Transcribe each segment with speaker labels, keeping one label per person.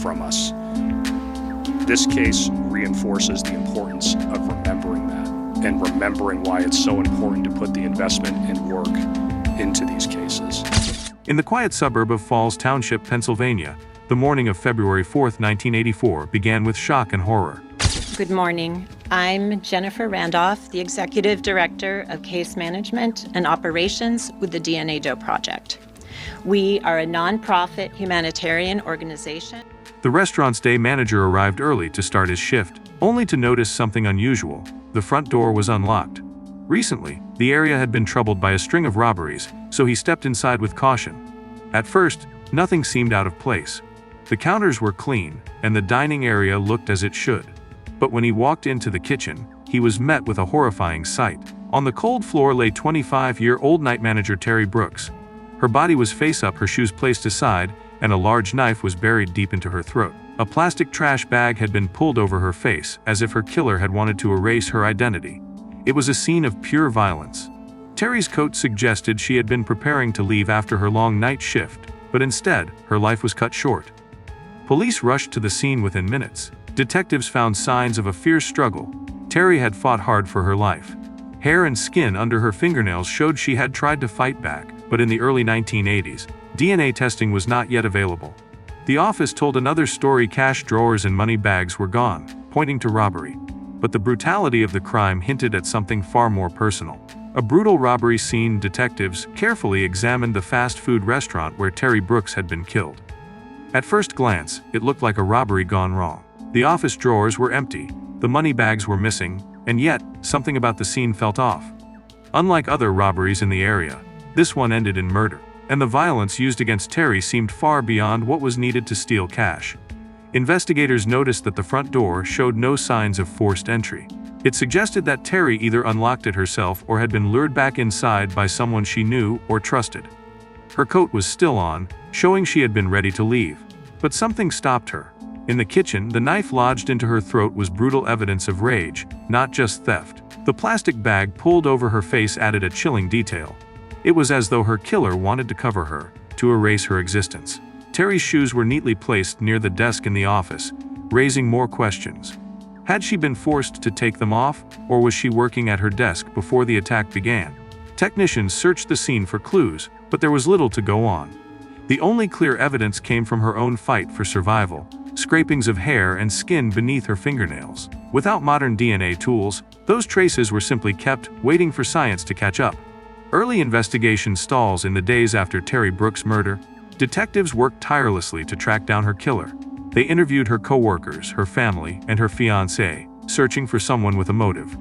Speaker 1: from us. This case reinforces the importance of remembering that and remembering why it's so important to put the investment and work into these cases.
Speaker 2: In the quiet suburb of Falls Township, Pennsylvania, the morning of February 4, 1984 began with shock and horror.
Speaker 3: Good morning. I'm Jennifer Randolph, the Executive Director of Case Management and Operations with the DNA Doe Project. We are a nonprofit humanitarian organization.
Speaker 2: The restaurant's day manager arrived early to start his shift, only to notice something unusual. The front door was unlocked. Recently, the area had been troubled by a string of robberies, so he stepped inside with caution. At first, nothing seemed out of place. The counters were clean, and the dining area looked as it should. But when he walked into the kitchen, he was met with a horrifying sight. On the cold floor lay 25-year-old night manager Terry Brooks. Her body was face up, her shoes placed aside, and a large knife was buried deep into her throat. A plastic trash bag had been pulled over her face, as if her killer had wanted to erase her identity. It was a scene of pure violence. Terry's coat suggested she had been preparing to leave after her long night shift, but instead, her life was cut short. Police rushed to the scene within minutes. Detectives found signs of a fierce struggle. Terry had fought hard for her life. Hair and skin under her fingernails showed she had tried to fight back, but in the early 1980s, DNA testing was not yet available. The office told another story: cash drawers and money bags were gone, pointing to robbery. But the brutality of the crime hinted at something far more personal. A brutal robbery scene. Detectives carefully examined the fast food restaurant where Terry Brooks had been killed. At first glance, it looked like a robbery gone wrong. The office drawers were empty, the money bags were missing, and yet, something about the scene felt off. Unlike other robberies in the area, this one ended in murder, and the violence used against Terry seemed far beyond what was needed to steal cash. Investigators noticed that the front door showed no signs of forced entry. It suggested that Terry either unlocked it herself or had been lured back inside by someone she knew or trusted. Her coat was still on, showing she had been ready to leave. But something stopped her. In the kitchen, the knife lodged into her throat was brutal evidence of rage, not just theft. The plastic bag pulled over her face added a chilling detail. It was as though her killer wanted to cover her, to erase her existence. Terry's shoes were neatly placed near the desk in the office, raising more questions. Had she been forced to take them off, or was she working at her desk before the attack began? Technicians searched the scene for clues, but there was little to go on. The only clear evidence came from her own fight for survival, scrapings of hair and skin beneath her fingernails. Without modern DNA tools, those traces were simply kept, waiting for science to catch up. Early investigation stalls. In the days after Terry Brooks' murder, detectives worked tirelessly to track down her killer. They interviewed her co-workers, her family, and her fiancé, searching for someone with a motive.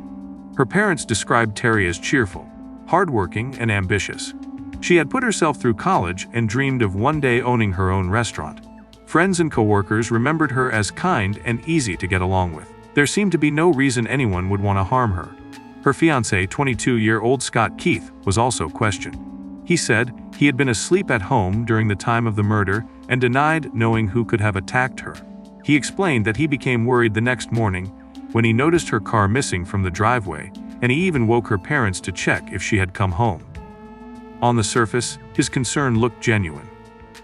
Speaker 2: Her parents described Terry as cheerful, hardworking, and ambitious. She had put herself through college and dreamed of one day owning her own restaurant. Friends and co-workers remembered her as kind and easy to get along with. There seemed to be no reason anyone would want to harm her. Her fiancé, 22-year-old Scott Keith, was also questioned. He said he had been asleep at home during the time of the murder and denied knowing who could have attacked her. He explained that he became worried the next morning when he noticed her car missing from the driveway, and he even woke her parents to check if she had come home. On the surface, his concern looked genuine.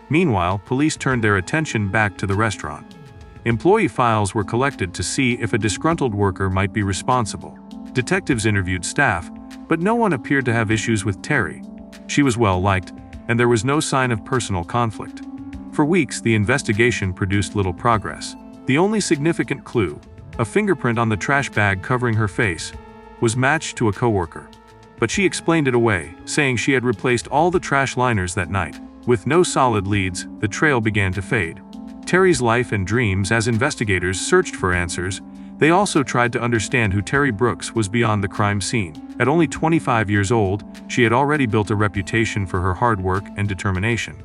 Speaker 2: Meanwhile, police turned their attention back to the restaurant. Employee files were collected to see if a disgruntled worker might be responsible. Detectives interviewed staff, but no one appeared to have issues with Terry. She was well liked, and there was no sign of personal conflict. For weeks, the investigation produced little progress. The only significant clue, a fingerprint on the trash bag covering her face, was matched to a coworker. But she explained it away, saying she had replaced all the trash liners that night. With no solid leads, the trail began to fade. Terry's life and dreams. As investigators searched for answers, they also tried to understand who Terry Brooks was beyond the crime scene. At only 25 years old, she had already built a reputation for her hard work and determination.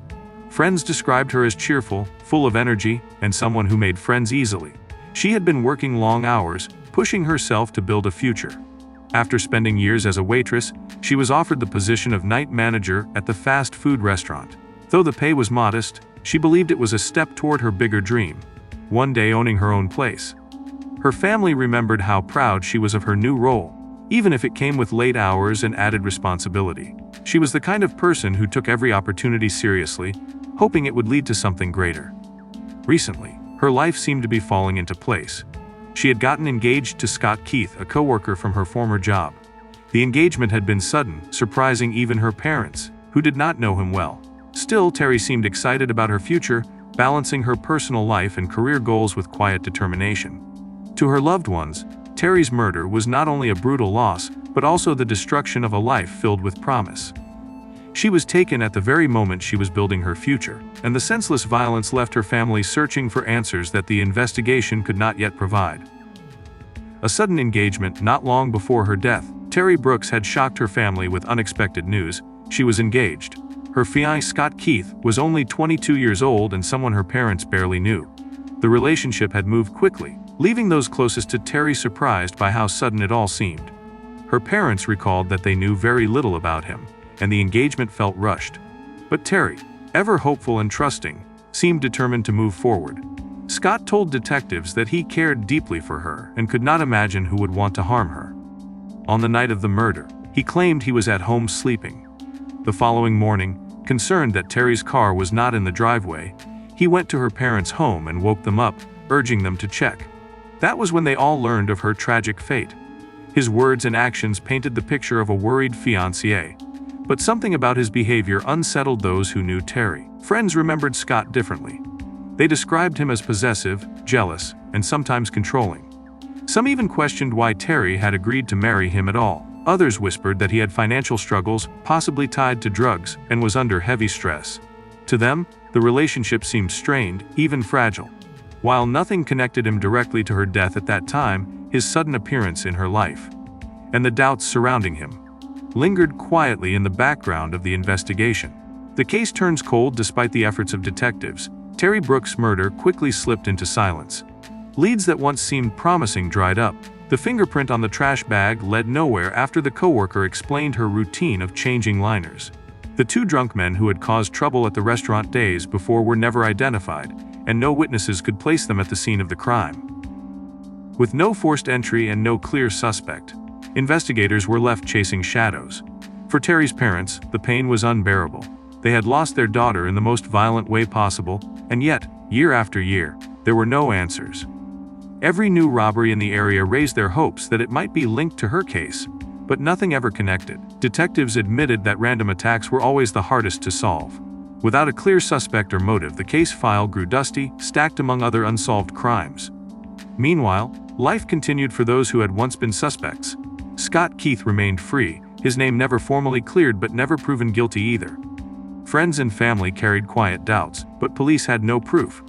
Speaker 2: Friends described her as cheerful, full of energy, and someone who made friends easily. She had been working long hours, pushing herself to build a future. After spending years as a waitress, she was offered the position of night manager at the fast food restaurant. Though the pay was modest, she believed it was a step toward her bigger dream, one day owning her own place. Her family remembered how proud she was of her new role, even if it came with late hours and added responsibility. She was the kind of person who took every opportunity seriously, hoping it would lead to something greater. Recently, Her life seemed to be falling into place. She had gotten engaged to Scott Keith, a coworker from her former job. The engagement had been sudden, surprising even her parents, who did not know him well. Still, Terry seemed excited about her future, balancing her personal life and career goals with quiet determination. To her loved ones, Terry's murder was not only a brutal loss, but also the destruction of a life filled with promise. She was taken at the very moment she was building her future, and the senseless violence left her family searching for answers that the investigation could not yet provide. A sudden engagement not long before her death, Terry Brooks had shocked her family with unexpected news. She was engaged. Her fiancé, Scott Keith, was only 22 years old and someone her parents barely knew. The relationship had moved quickly, leaving those closest to Terry surprised by how sudden it all seemed. Her parents recalled that they knew very little about him, and the engagement felt rushed. But Terry, ever hopeful and trusting, seemed determined to move forward. Scott told detectives that he cared deeply for her and could not imagine who would want to harm her. On the night of the murder, he claimed he was at home sleeping. The following morning, concerned that Terry's car was not in the driveway, he went to her parents' home and woke them up, urging them to check. That was when they all learned of her tragic fate. His words and actions painted the picture of a worried fiancé, but something about his behavior unsettled those who knew Terry. Friends remembered Scott differently. They described him as possessive, jealous, and sometimes controlling. Some even questioned why Terry had agreed to marry him at all. Others whispered that he had financial struggles, possibly tied to drugs, and was under heavy stress. To them, the relationship seemed strained, even fragile. While nothing connected him directly to her death at that time, his sudden appearance in her life, and the doubts surrounding him, lingered quietly in the background of the investigation. The case turns cold despite the efforts of detectives. Terry Brooks' murder quickly slipped into silence. Leads that once seemed promising dried up. The fingerprint on the trash bag led nowhere after the coworker explained her routine of changing liners. The two drunk men who had caused trouble at the restaurant days before were never identified, and no witnesses could place them at the scene of the crime. With no forced entry and no clear suspect, investigators were left chasing shadows. For Terry's parents, the pain was unbearable. They had lost their daughter in the most violent way possible, and yet, year after year, there were no answers. Every new robbery in the area raised their hopes that it might be linked to her case, but nothing ever connected. Detectives admitted that random attacks were always the hardest to solve. Without a clear suspect or motive, the case file grew dusty, stacked among other unsolved crimes. Meanwhile, life continued for those who had once been suspects. Scott Keith remained free, his name never formally cleared but never proven guilty either. Friends and family carried quiet doubts, but police had no proof.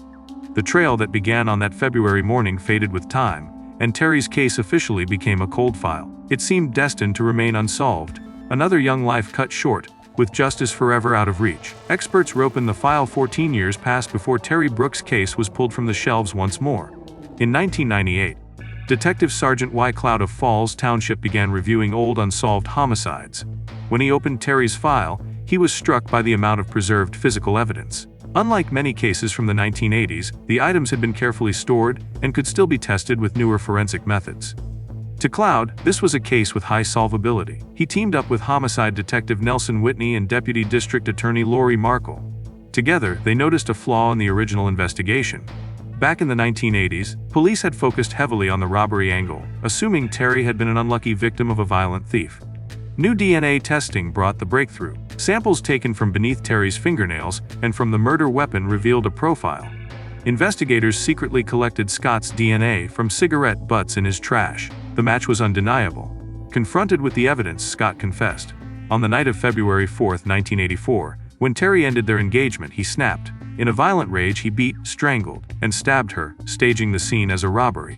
Speaker 2: The trail that began on that February morning faded with time, and Terry's case officially became a cold file. It seemed destined to remain unsolved, another young life cut short, with justice forever out of reach. Experts opened the file. 14 years passed before Terry Brooks' case was pulled from the shelves once more. In 1998, Detective Sergeant Y. Cloud of Falls Township began reviewing old unsolved homicides. When he opened Terry's file, he was struck by the amount of preserved physical evidence. Unlike many cases from the 1980s, the items had been carefully stored and could still be tested with newer forensic methods. To Cloud, this was a case with high solvability. He teamed up with homicide detective Nelson Whitney and Deputy District Attorney Lori Markle. Together, they noticed a flaw in the original investigation. Back in the 1980s, police had focused heavily on the robbery angle, assuming Terry had been an unlucky victim of a violent thief. New DNA testing brought the breakthrough. Samples taken from beneath Terry's fingernails and from the murder weapon revealed a profile. Investigators secretly collected Scott's DNA from cigarette butts in his trash. The match was undeniable. Confronted with the evidence, Scott confessed. On the night of February 4, 1984, when Terry ended their engagement, he snapped. In a violent rage, he beat, strangled, and stabbed her, staging the scene as a robbery.